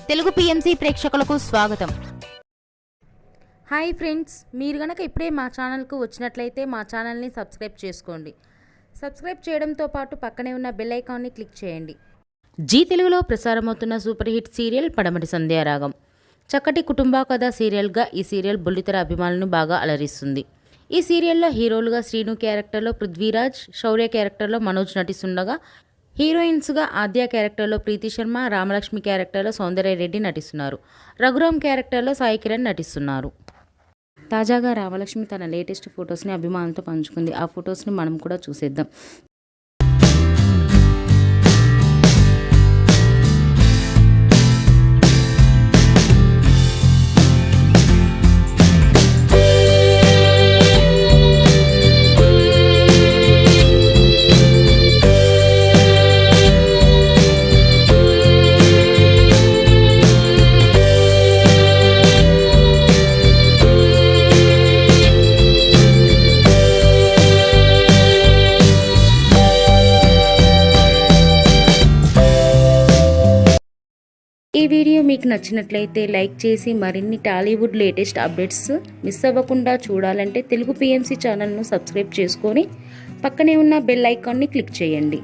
Telugu PMC ప్రేక్షకులకు స్వాగతం. Hi friends, మీరు గనక ఇప్పుడే మా ఛానల్కు వచ్చినట్లయితే మా ఛానల్ని సబ్స్క్రైబ్ చేసుకోండి. సబ్స్క్రైబ్ చేయడంతో పాటు పక్కనే ఉన్న బెల్ ఐకాన్ని క్లిక్ చేయండి. జీ తెలుగులో ప్రసారమవుతున్న సూపర్ హిట్ సీరియల్ పడమటి సంధ్యారాగం. చక్కటి కుటుంబ కథ సీరియల్గా ఈ సీరియల్ బుల్లితెర అభిమానులను బాగా అలరిస్తుంది. ఈ సీరియల్లో హీరోలుగా శ్రీను క్యారెక్టర్లో పృథ్వీరాజ్, శౌర్య క్యారెక్టర్లో మనోజ్ నటిస్తుండగా, హీరోయిన్స్గా ఆద్య క్యారెక్టర్లో ప్రీతి శర్మ, రామలక్ష్మి క్యారెక్టర్లో సౌందర్యరెడ్డి నటిస్తున్నారు. రఘురామ్ క్యారెక్టర్లో సాయి కిరణ్ నటిస్తున్నారు. తాజాగా రామలక్ష్మి తన లేటెస్ట్ ఫొటోస్ని అభిమానులతో పంచుకుంది. ఆ ఫొటోస్ని మనం కూడా చూసేద్దాం. ఈ వీడియో మీకు నచ్చినట్లయితే లైక్ చేసి మరిన్ని టాలీవుడ్ లేటెస్ట్ అప్డేట్స్ మిస్ అవ్వకుండా చూడాలంటే తెలుగు పిఎంసి ఛానల్ను సబ్స్క్రైబ్ చేసుకొని పక్కనే ఉన్న బెల్ ఐకాన్ని క్లిక్ చేయండి.